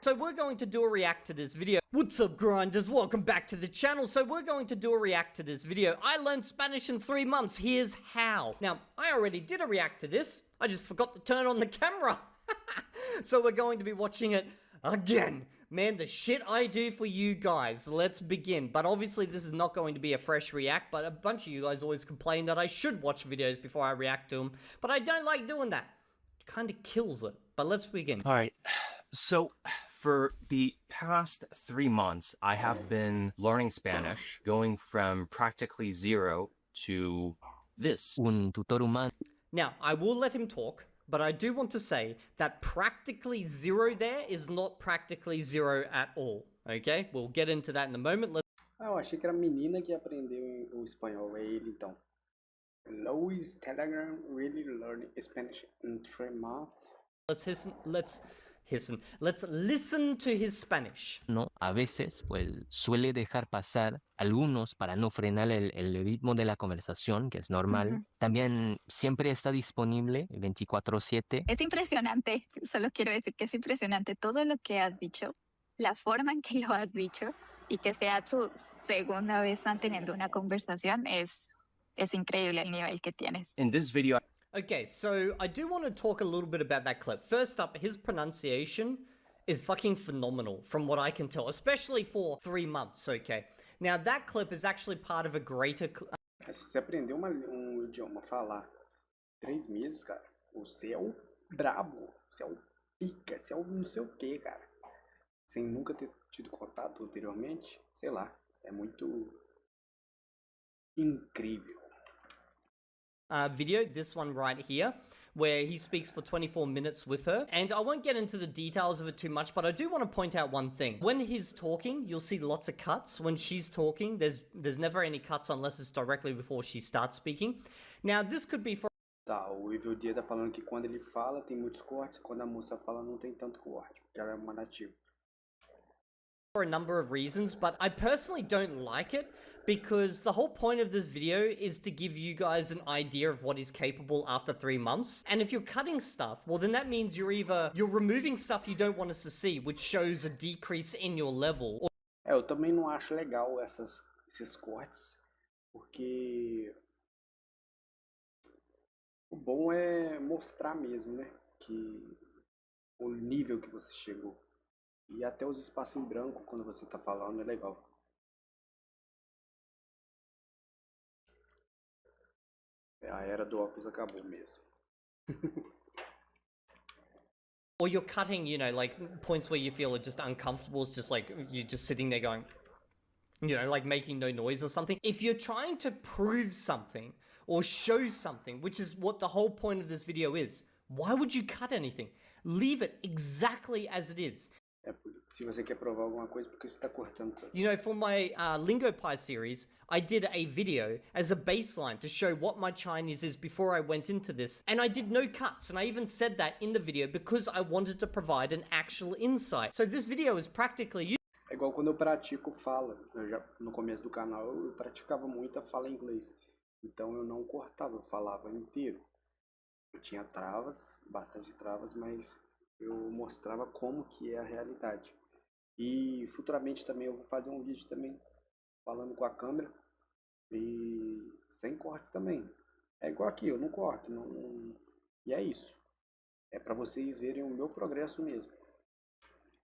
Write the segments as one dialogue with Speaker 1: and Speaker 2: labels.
Speaker 1: So we're going to do a react to this video. What's up, grinders? Welcome back to the channel. So we're going to do a react to this video. I learned Spanish in 3 months. Here's how. Now, I already did a react to this. I just forgot to turn on the camera. So we're going to be watching it again. Man, the shit I do for you guys. Let's begin. But obviously this is not going to be a fresh react, but a bunch of you guys always complain that I should watch videos before I react to them. But I don't like doing that. It kind of kills it. But let's begin.
Speaker 2: All right. So for the past 3 months, I have been learning Spanish, going from practically zero to this.
Speaker 3: Un tutor humano.
Speaker 1: Now, I will let him talk, but I do want to say that practically zero there is not practically zero at all, okay? We'll get into that in a moment.
Speaker 4: Eu achei que era a menina que aprendeu o espanhol, é ele então. Louis Telegram really learning Spanish in 3 months.
Speaker 1: Let's listen to his Spanish.
Speaker 3: ¿No? A veces, pues, suele dejar pasar algunos para no frenar el ritmo de la conversación, que es normal. También siempre está disponible 24/7.
Speaker 5: Es impresionante, solo quiero decir que es impresionante todo lo que has dicho, la forma en que lo has dicho y que sea tu segunda vez manteniendo una conversación es increíble el nivel que tienes.
Speaker 2: In this video,
Speaker 1: Okay, so I do want to talk a little bit about that clip. First up, his pronunciation is fucking phenomenal from what I can tell, especially for 3 months, okay? Now, that clip is actually part of a greater...
Speaker 4: Se você aprender um idioma, falar 3 meses, cara, você é o brabo, você é o pica, você é o não sei o que, cara. Sem nunca ter tido contato anteriormente, sei lá, é muito incrível.
Speaker 1: Video, this one right here, where he speaks for 24 minutes with her. And I won't get into the details of it too much, but I do want to point out one thing. When he's talking, you'll see lots of cuts. When she's talking, there's never any cuts unless it's directly before she starts speaking. Now, this could be for...
Speaker 4: Tá, o Evil Dia tá falando que quando ele fala tem muitos cortes, quando a moça fala não tem tanto corte, porque ela é uma nativa.
Speaker 1: For a number of reasons, but I personally don't like it because the whole point of this video is to give you guys an idea of what is capable after 3 months. And if you're cutting stuff, well then that means you're removing stuff you don't want us to see, which shows a decrease in your level.
Speaker 4: Eu também não acho legal esses cortes, porque o bom é mostrar mesmo, né, que o nível que você chegou. E até os espaços em branco quando você tá falando é legal. A era do óculos acabou mesmo.
Speaker 1: Or you're cutting, you know, like points where you feel are just uncomfortable. It's just like you're just sitting there going, you know, like making no noise or something. If you're trying to prove something or show something, which is what the whole point of this video is, why would you cut anything? Leave it exactly as it is.
Speaker 4: Se você quer provar alguma coisa, porque você tá cortando tudo.
Speaker 1: You know, for my LingoPie series, I did a video as a baseline to show what my Chinese is before I went into this. And I did no cuts, and I even said that in the video because I wanted to provide an actual insight. So this video is practically...
Speaker 4: É igual quando eu pratico fala. No começo do canal eu praticava muito a fala em inglês. Então eu não cortava, eu falava inteiro. Eu tinha travas, bastante travas, mas eu mostrava como que é a realidade. E futuramente também eu vou fazer um vídeo também falando com a câmera e sem cortes também. É igual aqui, eu não corto, e é isso. É para vocês verem o meu progresso mesmo.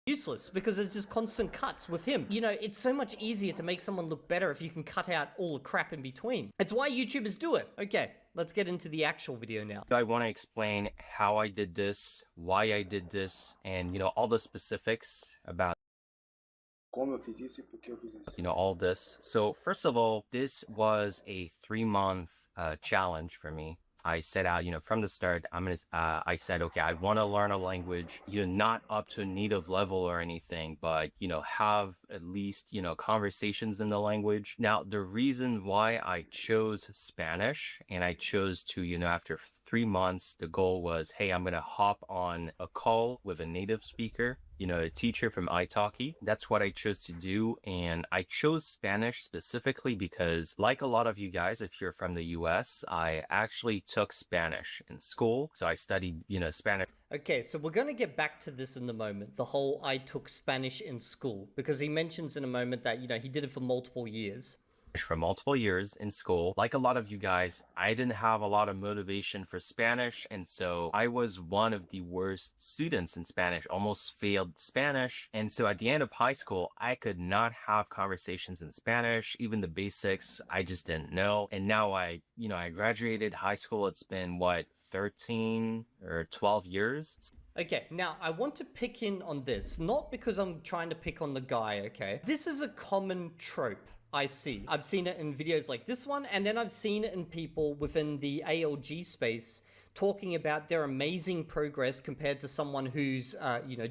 Speaker 1: Useless because it's just constant cuts with him. You know, it's so much easier to make someone look better if you can cut out all the crap in between. It's why YouTubers do it. Okay, let's get into the actual video now.
Speaker 2: I want to explain how I did this, why I did this, and, you know, all the specifics about,
Speaker 4: Como eu fiz isso e por que eu fiz isso.
Speaker 2: you know, all this. So first of all, this was a 3-month challenge for me. I set out, you know, from the start, I said, okay, I want to learn a language, you know, not up to native level or anything, but, you know, have at least, you know, conversations in the language. Now, the reason why I chose Spanish and I chose to, you know, after 3 months, the goal was, hey, I'm going to hop on a call with a native speaker, a teacher from italki. That's what I chose to do. And I chose Spanish specifically because, like a lot of you guys, if you're from the US, I actually took Spanish in school. So I studied, Spanish.
Speaker 1: Okay, so we're going to get back to this in a moment, the whole I took Spanish in school, because he mentions in a moment that, he did it for multiple years.
Speaker 2: For multiple years in school. Like a lot of you guys, I didn't have a lot of motivation for Spanish, and so I was one of the worst students in Spanish, almost failed Spanish. And so at the end of high school, I could not have conversations in Spanish, even the basics, I just didn't know. And now I graduated high school. It's been 13 or 12 years.
Speaker 1: Okay, now I want to pick in on this, not because I'm trying to pick on the guy, okay? This is a common trope I see. I've seen it in videos like this one, and then I've seen it in people within the ALG space talking about their amazing progress compared to someone who's,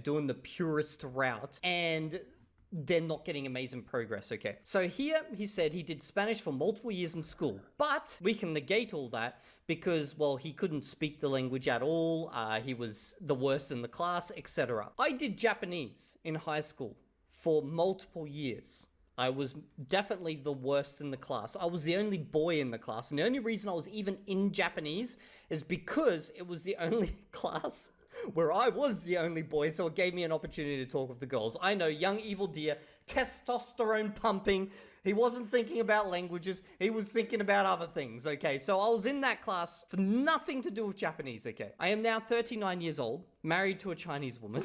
Speaker 1: doing the purest route, and they're not getting amazing progress, okay? So here he said he did Spanish for multiple years in school, but we can negate all that because, well, he couldn't speak the language at all, he was the worst in the class, etc. I did Japanese in high school for multiple years. I was definitely the worst in the class. I was the only boy in the class. And the only reason I was even in Japanese is because it was the only class where I was the only boy. So it gave me an opportunity to talk with the girls. I know, young evil deer, testosterone pumping. He wasn't thinking about languages. He was thinking about other things, okay? So I was in that class for nothing to do with Japanese, okay? I am now 39 years old, married to a Chinese woman.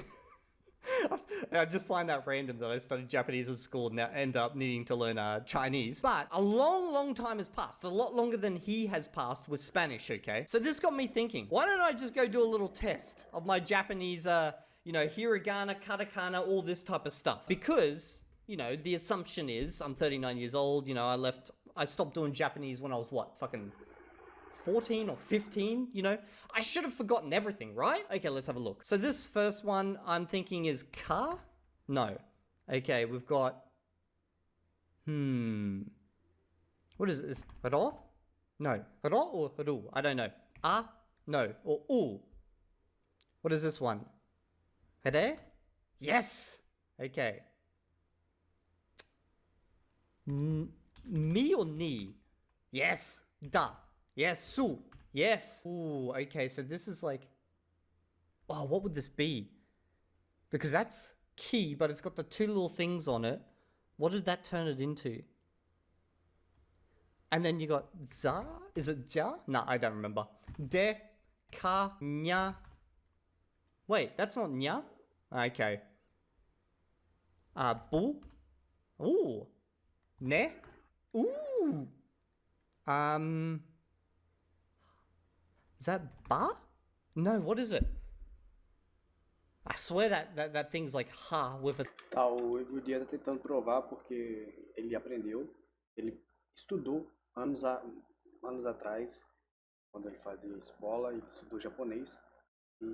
Speaker 1: I just find that random that I studied Japanese in school and now end up needing to learn Chinese. But a long time has passed, a lot longer than he has passed with Spanish, okay? So this got me thinking, why don't I just go do a little test of my Japanese, hiragana, katakana, all this type of stuff? Because, the assumption is, I'm 39 years old, I stopped doing Japanese when I was fucking 14 or 15, I should have forgotten everything, right? Okay, let's have a look. So this first one I'm thinking is ka? No. Okay, we've got, what is this? Haro? No. Haro or haru? I don't know. Ah? No. Or u? What is this one? Here? Yes! Okay. Mi or ni? Yes. Da. Yes, su. Yes. Ooh, okay, so this is like... Oh, what would this be? Because that's ki, but it's got the two little things on it. What did that turn it into? And then you got za? Is it ja? No, I don't remember. De, ka, nya. Wait, that's not nya? Okay. Bu? Ooh. Ne? Ooh. Is that ba? No, what is it? I swear that thing's like ha with a...
Speaker 4: Tá, o Evildia tá tentando provar porque ele aprendeu, ele estudou anos atrás, quando ele fazia escola, ele estudou japonês. E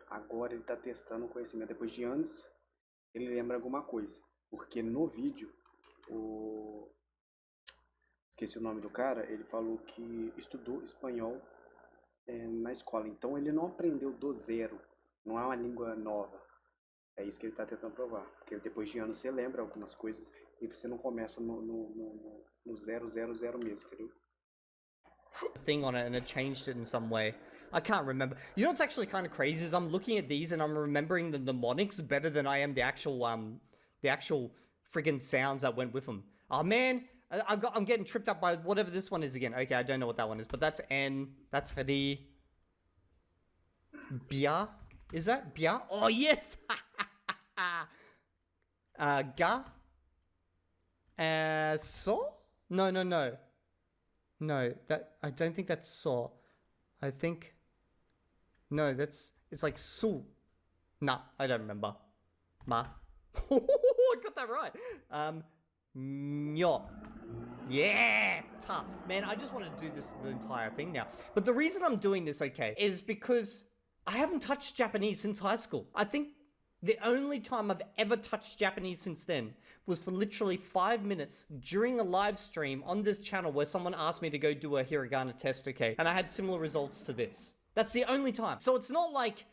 Speaker 4: agora ele tá testando o conhecimento. Depois de anos, ele lembra alguma coisa. Porque no vídeo, esqueci o nome do cara, ele falou que estudou espanhol na escola. Então ele não aprendeu do zero. Não é uma língua nova. É isso que ele está tentando provar. Porque depois de anos você lembra algumas coisas e você não começa no 000 mesmo, entendeu?
Speaker 1: Thing on it and it changed it in some way. I can't remember. You know what's actually kind of crazy is I'm looking at these and I'm remembering the mnemonics better than I am the actual friggin' sounds that went with them. Oh man, I'm getting tripped up by whatever this one is again. Okay, I don't know what that one is, but that's N, that's Hadi. Bia? Is that Bia? Oh yes! Ga? So? No. No, I don't think that's so. I think... No, it's like su. Nah, I don't remember. Ma. I got that right. Nyo. Yeah! Ta. Man, I just want to do this the entire thing now. But the reason I'm doing this, okay, is because I haven't touched Japanese since high school. I think The only time I've ever touched Japanese since then was for literally 5 minutes during a live stream on this channel where someone asked me to go do a hiragana test, okay? And I had similar results to this. That's the only time. So it's not like,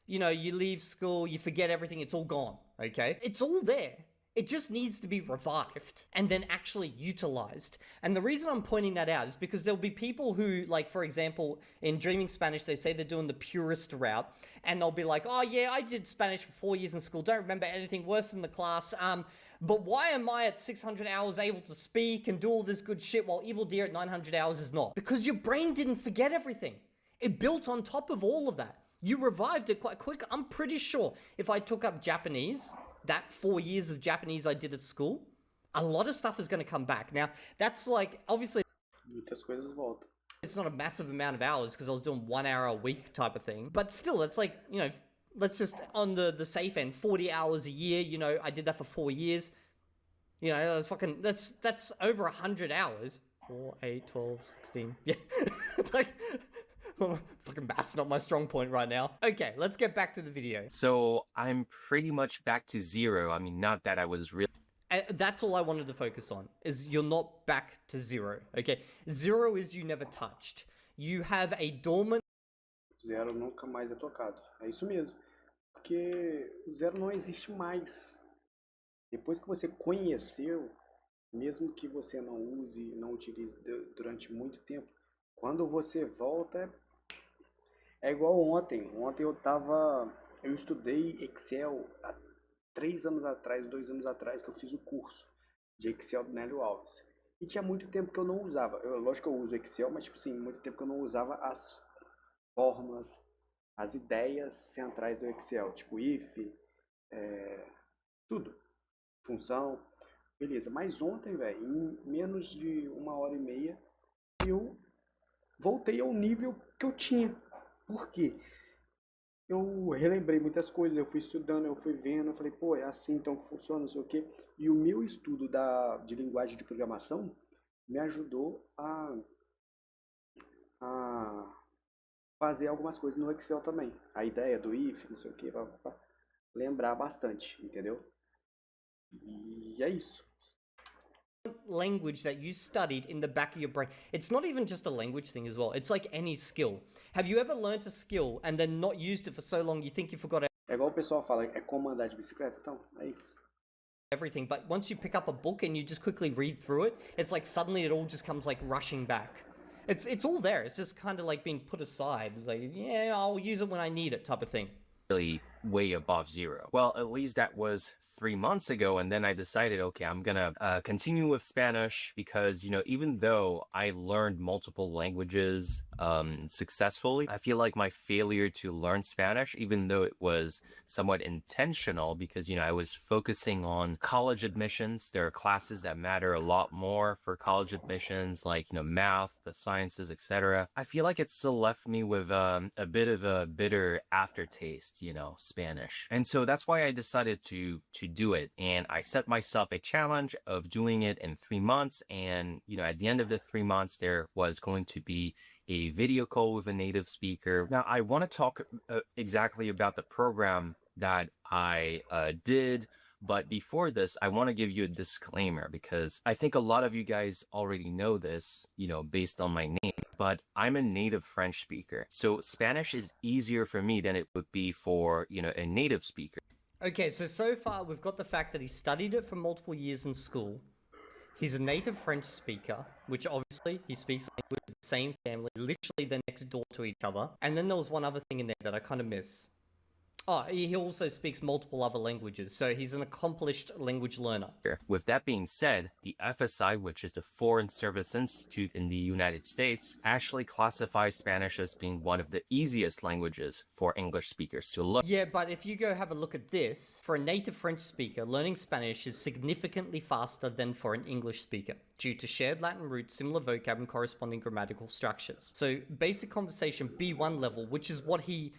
Speaker 1: you know, you leave school, you forget everything, it's all gone, okay? It's all there. It just needs to be revived and then actually utilized. And the reason I'm pointing that out is because there'll be people who, like, for example, in Dreaming Spanish, they say they're doing the purist route, and they'll be like, oh yeah, I did Spanish for 4 years in school, don't remember anything worse than the class, but why am I at 600 hours able to speak and do all this good shit while Evil Deer at 900 hours is not? Because your brain didn't forget everything. It built on top of all of that. You revived it quite quick. I'm pretty sure if I took up Japanese, that 4 years of Japanese I did at school, a lot of stuff is going to come back. Now, that's like, obviously,
Speaker 4: Muitas coisas voltam.
Speaker 1: it's not a massive amount of hours because I was doing 1 hour a week type of thing. But still, it's like, you know, let's just, on the safe end, 40 hours a year, you know, I did that for 4 years. You know, that's fucking, that's over 100 hours. 4, 8, 12, 16. Yeah. Like, fucking math's not my strong point right now. Okay, let's get back to the video.
Speaker 2: So I'm pretty much back to zero. I mean, not that I was really.
Speaker 1: That's all I wanted to focus on, is you're not back to zero, okay? Zero is you never touched. You have a dormant...
Speaker 4: Zero nunca mais é tocado. É isso mesmo. Porque o zero não existe mais. Depois que você conheceu, mesmo que você não use, não utilize durante muito tempo, quando você volta, é igual ontem. Ontem eu estudei Excel há 3 anos atrás, 2 anos atrás, que eu fiz o curso de Excel do Nélio Alves. E tinha muito tempo que eu não usava. Lógico que eu uso Excel, mas tipo assim, muito tempo que eu não usava as fórmulas, as ideias centrais do Excel, tipo if, tudo, função, beleza. Mas ontem, velho, em menos de 1h30, eu voltei ao nível que eu tinha. Por quê? Eu relembrei muitas coisas, eu fui estudando, eu fui vendo, eu falei, pô, é assim então que funciona, não sei o quê. E o meu estudo de linguagem de programação me ajudou a fazer algumas coisas no Excel também. A ideia do if, não sei o quê, pra lembrar bastante, entendeu? E é isso.
Speaker 1: Language that you studied in the back of your brain. It's not even just a language thing as well. It's like any skill. Have you ever learned a skill and then not used it for so long you think you forgot
Speaker 4: É igual o pessoal fala, é como andar de bicicleta? Então, é isso.
Speaker 1: everything, but once you pick up a book and you just quickly read through it, it's like suddenly it all just comes like rushing back. It's all there. It's just kind of like being put aside. It's like, yeah, I'll use it when I need it type of thing.
Speaker 2: Really way above zero. Well, at least that was 3 months ago, and then I decided, okay, I'm gonna continue with Spanish because, you know, even though I learned multiple languages successfully, I feel like my failure to learn Spanish, even though it was somewhat intentional because, you know, I was focusing on college admissions. There are classes that matter a lot more for college admissions, like, you know, math, the sciences, etc. I feel like it still left me with a bit of a bitter aftertaste, you know, Spanish. And so that's why I decided to do it. And I set myself a challenge of doing it in 3 months. And, you know, at the end of the 3 months, there was going to be a video call with a native speaker. Now, I want to talk exactly about the program that I did. But before this, I want to give you a disclaimer because I think a lot of you guys already know this, you know, based on my name, but I'm a native French speaker. So Spanish is easier for me than it would be for, you know, a native speaker.
Speaker 1: Okay, so far we've got the fact that he studied it for multiple years in school. He's a native French speaker, which obviously he speaks language with the same family, literally they're next door to each other. And then there was one other thing in there that I kind of miss. Oh, he also speaks multiple other languages, so he's an accomplished language learner.
Speaker 2: With that being said, the FSI, which is the Foreign Service Institute in the United States, actually classifies Spanish as being one of the easiest languages for English speakers to learn.
Speaker 1: Yeah, but if you go have a look at this, for a native French speaker, learning Spanish is significantly faster than for an English speaker, due to shared Latin roots, similar vocab, and corresponding grammatical structures. So basic conversation B1 level, which is what he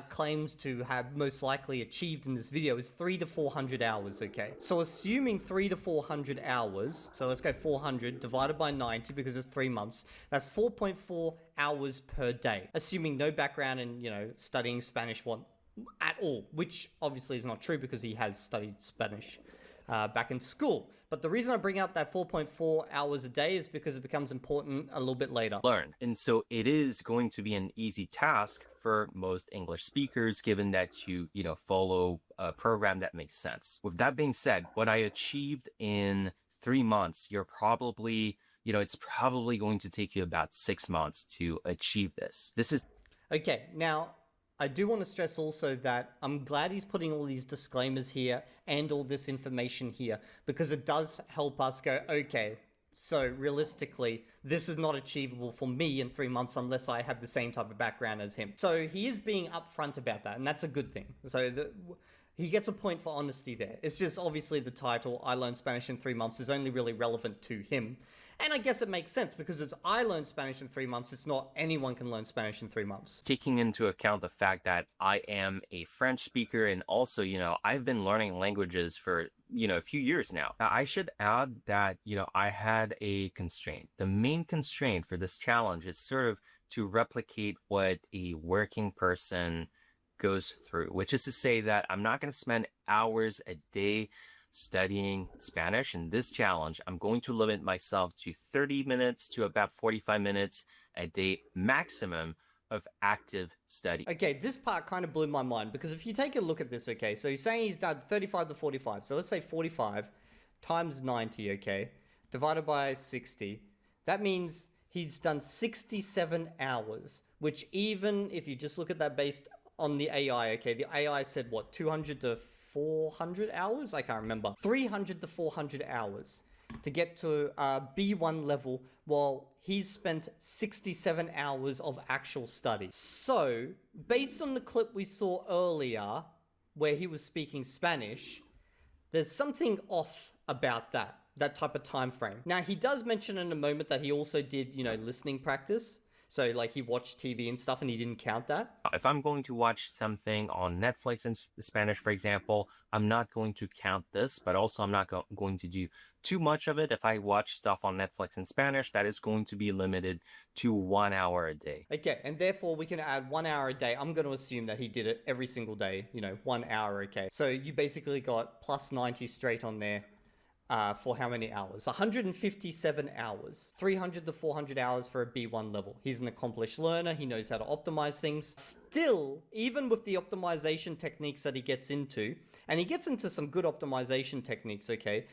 Speaker 1: claims to have most likely achieved in this video, is 300 to 400 hours, okay? So assuming 300 to 400 hours, so let's go 400 divided by 90 because it's 3 months, that's 4.4 hours per day. Assuming no background in, you know, studying Spanish at all, which obviously is not true because he has studied Spanish back in school. But the reason I bring out that 4.4 hours a day is because it becomes important a little bit later.
Speaker 2: Learn. And so it is going to be an easy task for most English speakers, given that you follow a program that makes sense. With that being said, what I achieved in 3 months, you're probably, it's probably going to take you about 6 months to achieve this. This is
Speaker 1: Okay, now I do want to stress also that I'm glad he's putting all these disclaimers here and all this information here, because it does help us go, okay, so realistically, this is not achievable for me in 3 months unless I have the same type of background as him. So he is being upfront about that, and that's a good thing. So he gets a point for honesty there. It's just obviously the title, I Learned Spanish in 3 months, is only really relevant to him. And I guess it makes sense because it's I learned Spanish in 3 months. It's not anyone can learn Spanish in 3 months.
Speaker 2: taking into account the fact that I am a French speaker and also, I've been learning languages for, a few years now. Now, I should add that, I had a constraint. The main constraint for this challenge is sort of to replicate what a working person goes through, which is to say that I'm not going to spend hours a day studying Spanish. In this challenge, I'm going to limit myself to 30 minutes to about 45 minutes a day maximum of active study.
Speaker 1: Okay, this part kind of blew my mind because if you take a look at this, okay, so he's saying he's done 35 to 45. So let's say 45 times 90, okay, divided by 60. That means he's done 67 hours, which even if you just look at that based on the AI, okay, the AI said what, 200 to 400 hours? I can't remember. 300 to 400 hours to get to B1 level, while he's spent 67 hours of actual study. So, based on the clip we saw earlier, where he was speaking Spanish, there's something off about that type of time frame. Now, he does mention in a moment that he also did, listening practice. So, like, he watched TV and stuff and he didn't count that.
Speaker 2: If I'm going to watch something on Netflix in Spanish, for example, I'm not going to count this, but also I'm not going to do too much of it. If I watch stuff on Netflix in Spanish, that is going to be limited to 1 hour a day.
Speaker 1: Okay, and therefore we can add 1 hour a day. I'm going to assume that he did it every single day, 1 hour, okay. So you basically got plus 90 straight on there. For how many hours? 157 hours. 300 to 400 hours for a B1 level. He's an accomplished learner. He knows how to optimize things. Still, even with the optimization techniques that he gets into, and he gets into some good optimization techniques, okay?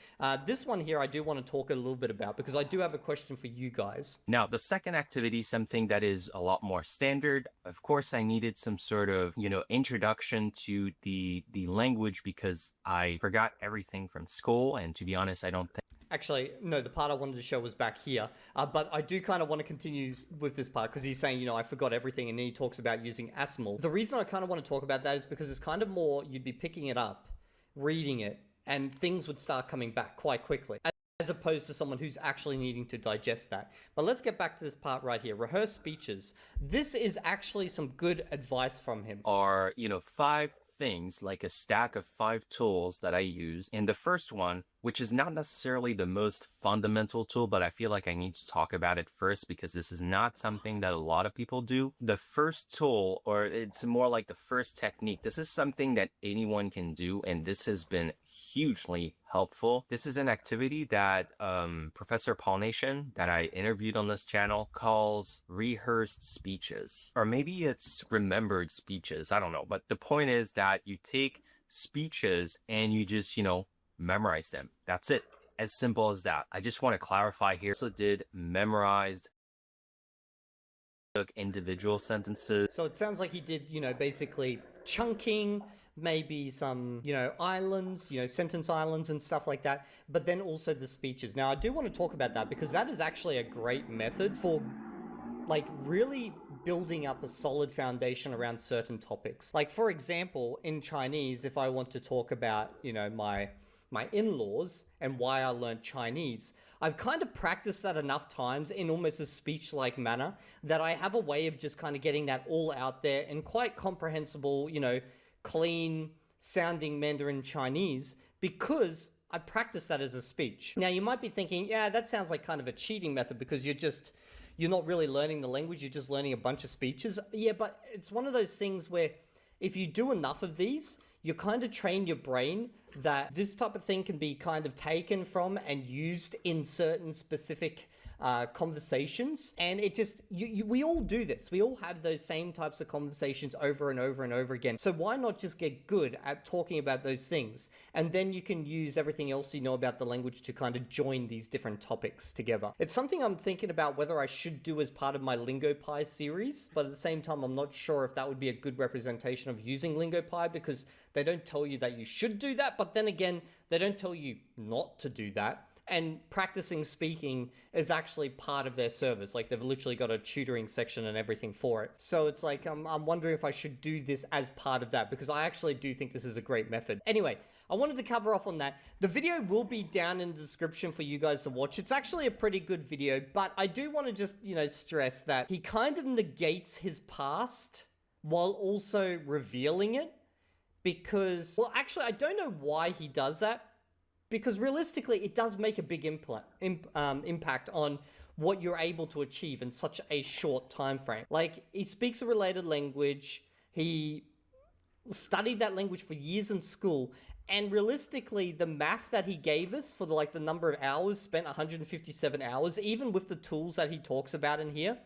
Speaker 1: This one here I do want to talk a little bit about because I do have a question for you guys.
Speaker 2: Now, the second activity, something that is a lot more standard. Of course, I needed some sort of, introduction to the language because I forgot everything from school. And to be honest, I don't think.
Speaker 1: Actually, no, the part I wanted to show was back here. But I do kind of want to continue with this part because he's saying, I forgot everything. And then he talks about using ASML. The reason I kind of want to talk about that is because it's kind of more, you'd be picking it up, reading it, and things would start coming back quite quickly, as opposed to someone who's actually needing to digest that. But let's get back to this part right here. Rehearse speeches. This is actually some good advice from him.
Speaker 2: Are, 5 things, like a stack of 5 tools that I use. And the first one, which is not necessarily the most fundamental tool, but I feel like I need to talk about it first because this is not something that a lot of people do. The first tool, or it's more like the first technique, this is something that anyone can do, and this has been hugely helpful. This is an activity that Professor Paul Nation, that I interviewed on this channel, calls rehearsed speeches. Or maybe it's remembered speeches, I don't know. But the point is that you take speeches and you just, memorize them. That's it. As simple as that. I just want to clarify here. Also did memorized individual sentences.
Speaker 1: So it sounds like he did, basically chunking, maybe some, islands, sentence islands and stuff like that, but then also the speeches. Now, I do want to talk about that because that is actually a great method for, like, really building up a solid foundation around certain topics. Like, for example, in Chinese, if I want to talk about, my in-laws and why I learned Chinese, I've kind of practiced that enough times in almost a speech-like manner that I have a way of just kind of getting that all out there in quite comprehensible, clean sounding Mandarin Chinese because I practiced that as a speech. Now, you might be thinking, yeah, that sounds like kind of a cheating method because you're not really learning the language, you're just learning a bunch of speeches. Yeah, but it's one of those things where if you do enough of these, you kind of train your brain that this type of thing can be kind of taken from and used in certain specific conversations. And it just, we all do this. We all have those same types of conversations over and over and over again. So why not just get good at talking about those things? And then you can use everything else you know about the language to kind of join these different topics together. It's something I'm thinking about whether I should do as part of my LingoPie series, but at the same time, I'm not sure if that would be a good representation of using LingoPie, because they don't tell you that you should do that, but then again, they don't tell you not to do that. And practicing speaking is actually part of their service. Like, they've literally got a tutoring section and everything for it. So it's like, I'm wondering if I should do this as part of that, because I actually do think this is a great method. Anyway, I wanted to cover off on that. The video will be down in the description for you guys to watch. It's actually a pretty good video, but I do want to just, stress that he kind of negates his past while also revealing it, because, well, actually, I don't know why he does that, because realistically, it does make a big impact on what you're able to achieve in such a short time frame. Like, he speaks a related language, he studied that language for years in school, and realistically, the math that he gave us for the number of hours spent, 157 hours, even with the tools that he talks about in here,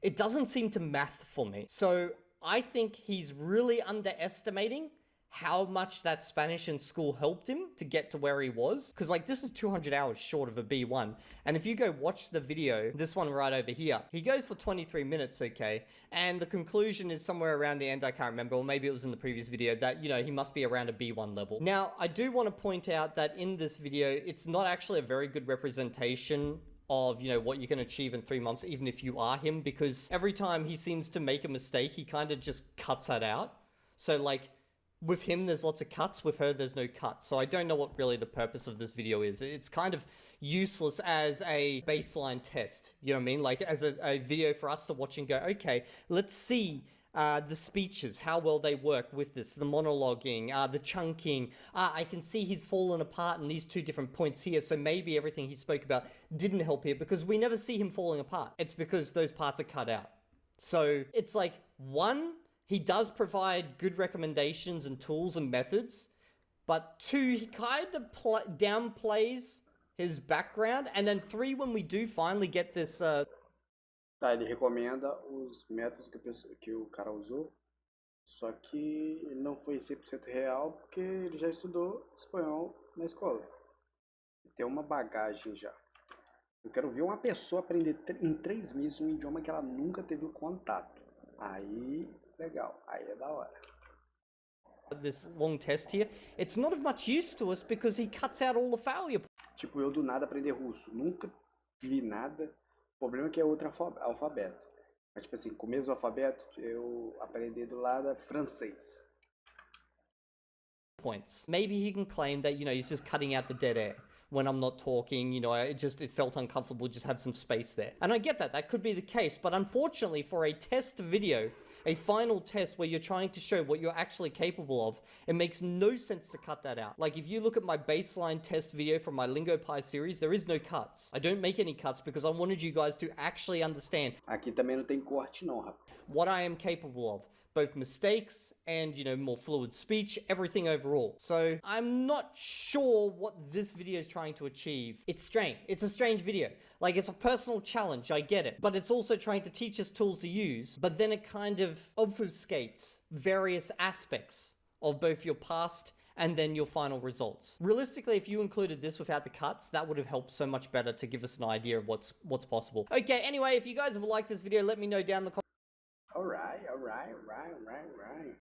Speaker 1: it doesn't seem to math for me. So I think he's really underestimating how much that Spanish in school helped him to get to where he was. Because, this is 200 hours short of a B1. And if you go watch the video, this one right over here, he goes for 23 minutes, okay? And the conclusion is somewhere around the end, I can't remember, or maybe it was in the previous video, that, he must be around a B1 level. Now, I do want to point out that in this video, it's not actually a very good representation of, what you can achieve in 3 months, even if you are him, because every time he seems to make a mistake, he kind of just cuts that out. So, with him, there's lots of cuts. With her, there's no cuts. So I don't know what really the purpose of this video is. It's kind of useless as a baseline test. You know what I mean? Like, as a video for us to watch and go, okay, let's see the speeches, how well they work with this, the monologuing, the chunking. I can see he's fallen apart in these two different points here. So maybe everything he spoke about didn't help here, because we never see him falling apart. It's because those parts are cut out. So it's like, one, he does provide good recommendations and tools and methods, but two, he kind of downplays his background, and then three, when we do finally get this...
Speaker 4: Tá, ele recomenda os métodos que o cara usou, só que ele não foi 100% real, porque ele já estudou espanhol na escola. Tem uma bagagem já. Eu quero ver uma pessoa aprender em 3 meses um idioma que ela nunca teve o contato. Aí... legal, aí é da hora.
Speaker 1: This long test here, it's not of much use to us because he cuts out all the failure.
Speaker 4: Tipo, eu do nada aprender russo, nunca li nada. O problema é que é outro alfabeto. Mas tipo assim, com o mesmo alfabeto, eu aprendi do lado francês.
Speaker 1: Points. Maybe he can claim that, he's just cutting out the dead air. When I'm not talking, it felt uncomfortable, just have some space there. And I get that, that could be the case, but unfortunately for a test video, a final test where you're trying to show what you're actually capable of, it makes no sense to cut that out. Like, if you look at my baseline test video from my LingoPie series, there is no cuts. I don't make any cuts because I wanted you guys to actually understand.
Speaker 4: Aqui também não tem corte não, rapaz.
Speaker 1: What I am capable of. Both mistakes and, more fluid speech, everything overall. So I'm not sure what this video is trying to achieve. It's strange. It's a strange video. Like, it's a personal challenge, I get it. But it's also trying to teach us tools to use, but then it kind of obfuscates various aspects of both your past and then your final results. Realistically, if you included this without the cuts, that would have helped so much better to give us an idea of what's possible. Okay, anyway, if you guys have liked this video, let me know down in the comments.
Speaker 4: Alright.